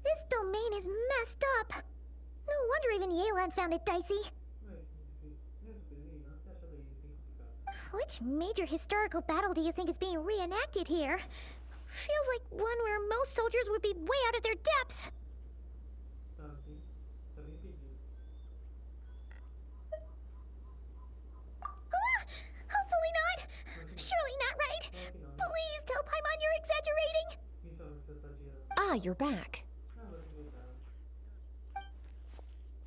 This domain is messed up. No wonder even the Aelan found it dicey. Which major historical battle do you think is being reenacted here? Feels like one where most soldiers would be way out of their depths. Hopefully not. Surely not right. Please tell Paimon you're exaggerating. Ah, you're back.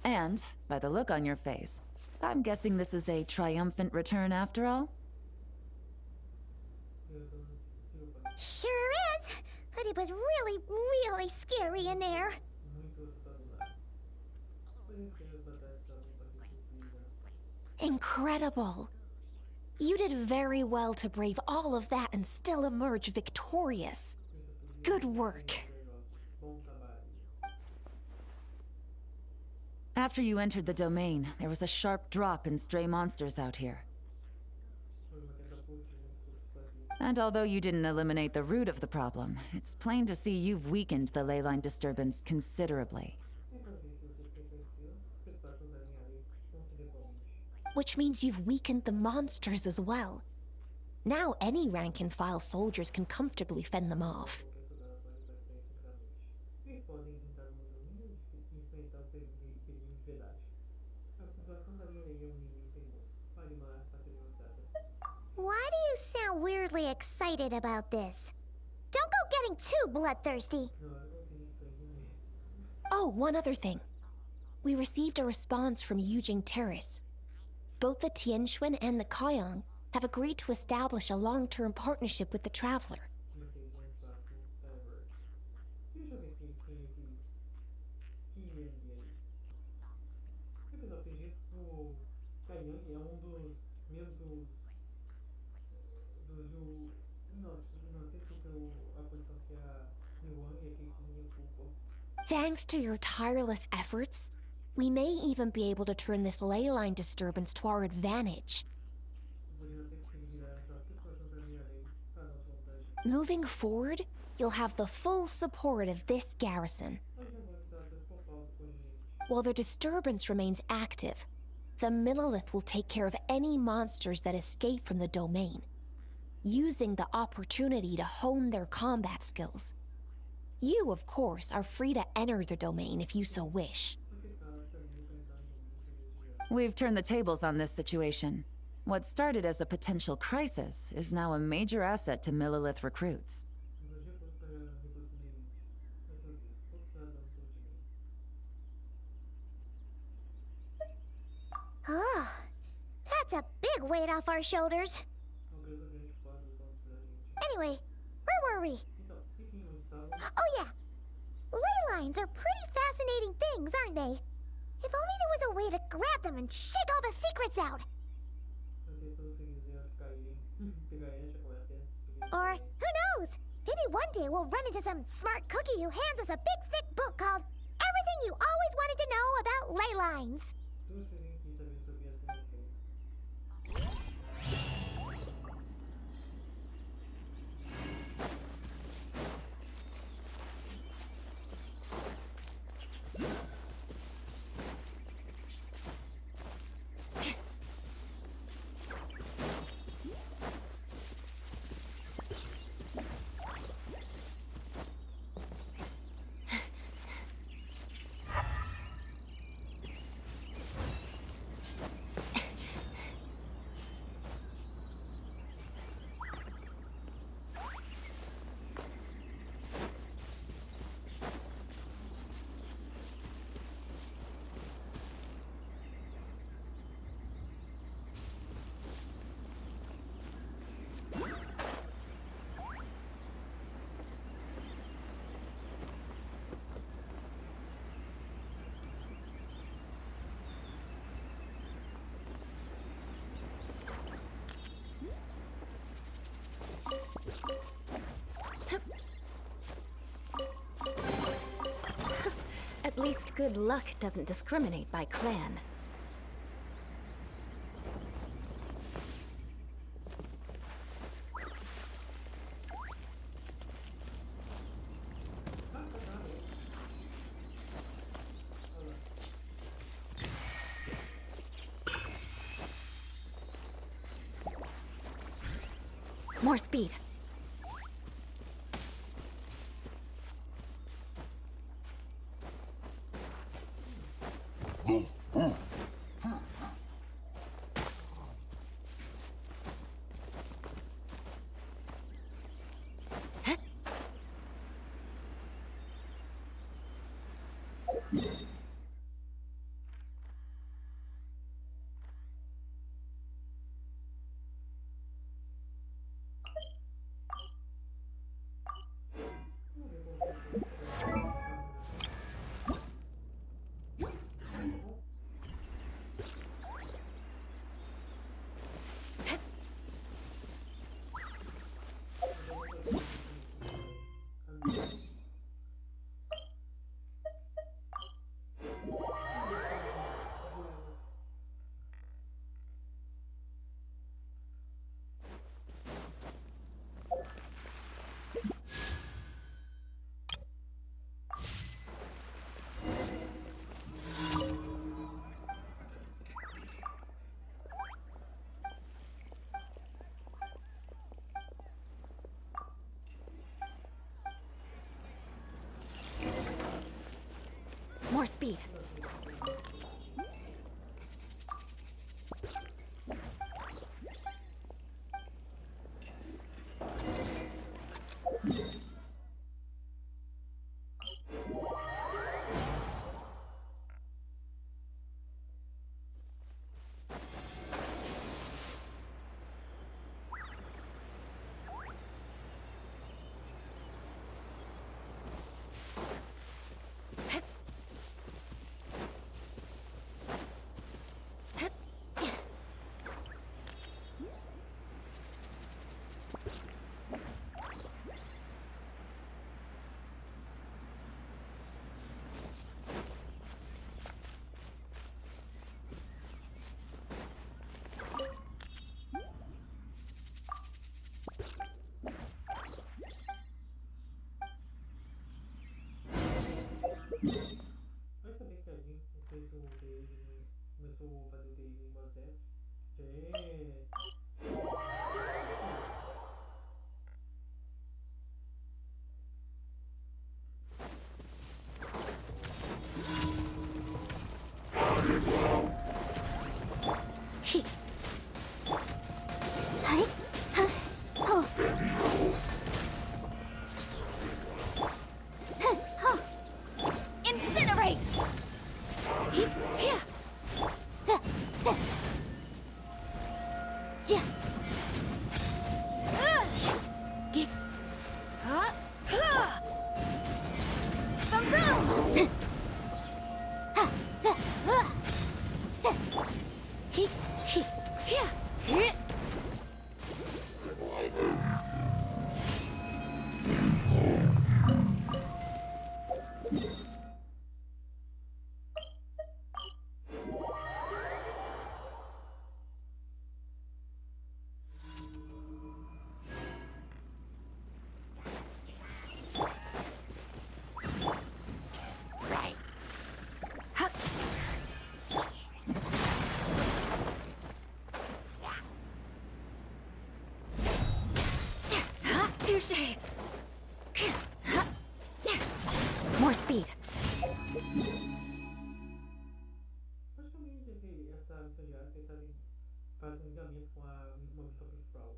And, by the look on your face, I'm guessing this is a triumphant return after all? Sure is. But it was really, really scary in there. Incredible. You did very well to brave all of that and still emerge victorious. Good work. After you entered the domain, there was a sharp drop in stray monsters out here. And although you didn't eliminate the root of the problem, it's plain to see you've weakened the leyline disturbance considerably. Which means you've weakened the monsters as well. Now any rank-and-file soldiers can comfortably fend them off. Why do you sound weirdly excited about this? Don't go getting too bloodthirsty. Oh, one other thing. We received a response from Yujing Terrace. Both the Tianxuan and the Kaiyang have agreed to establish a long-term partnership with the Traveler. Thanks to your tireless efforts, we may even be able to turn this ley line disturbance to our advantage. Moving forward, you'll have the full support of this garrison. While the disturbance remains active, the Millelith will take care of any monsters that escape from the domain, using the opportunity to hone their combat skills. You, of course, are free to enter the domain if you so wish. We've turned the tables on this situation. What started as a potential crisis is now a major asset to Millelith recruits. Oh, that's a big weight off our shoulders. Anyway, where were we? Oh yeah, ley lines are pretty fascinating things, aren't they? If only there was a way to grab them and shake all the secrets out. Or, who knows? Maybe one day we'll run into some smart cookie who hands us a big thick book called Everything You Always Wanted to Know About Ley Lines. least good luck doesn't discriminate by clan. More speed. More speed. Vai saber que a gente fez o DI, começou a fazer o DI em Boss Death. Incinerate! Touché! More speed. Praticamente essa missão diária faz um ligamento com uma missão principal.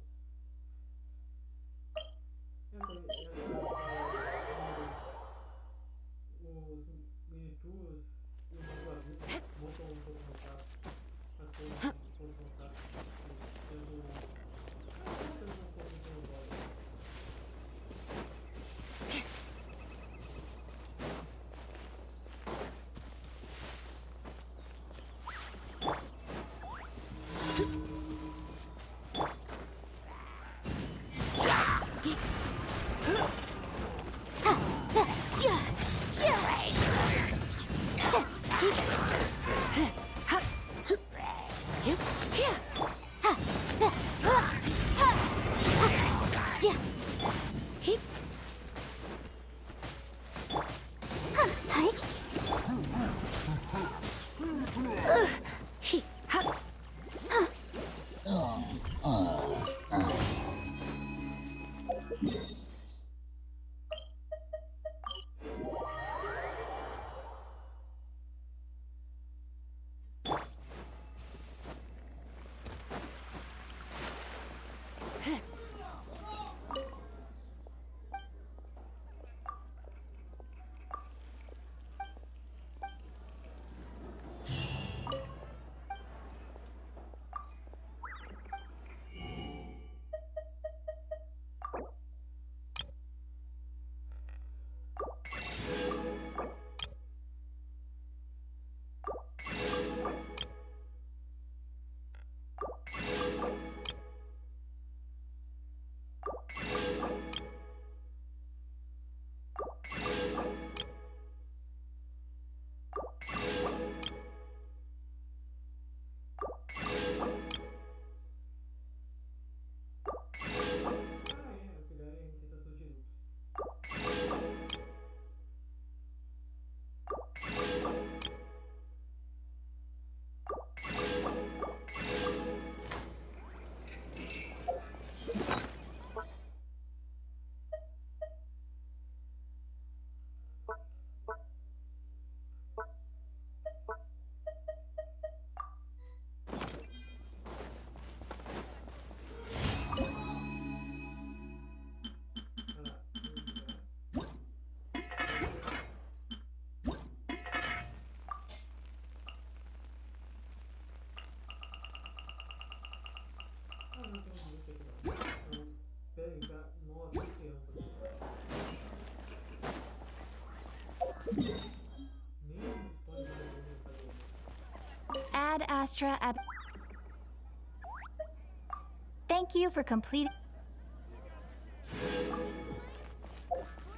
Os miniatures e os adultos montam um pouco mais rápido. As coisas um pouco mais rápido. Tendo um pouco de memória. Astra Ab. Thank you for completing.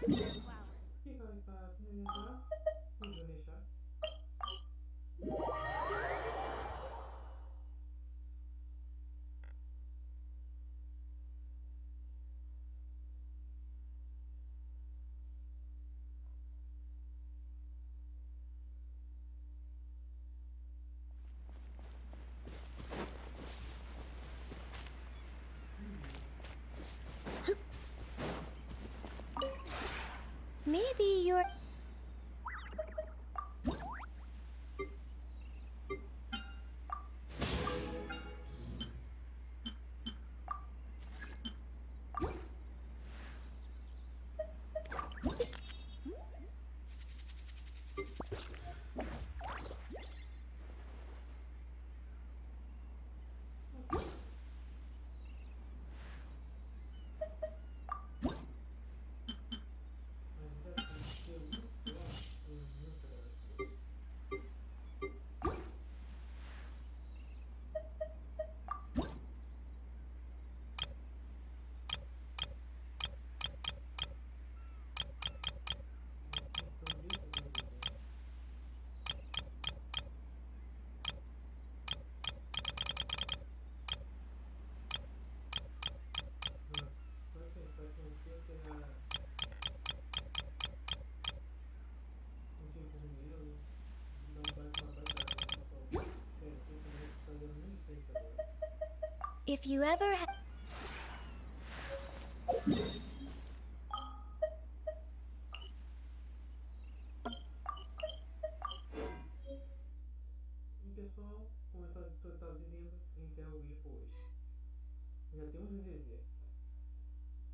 O que vai para finalizar? Vou deixar. Maybe you're. If you ever ha- E pessoal, como eu estava dizendo, encerro o vídeo por hoje. Já temos a dizer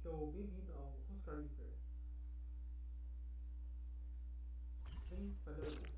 que é o bem-vindo ao Oscar Lifer. Bem, valeu.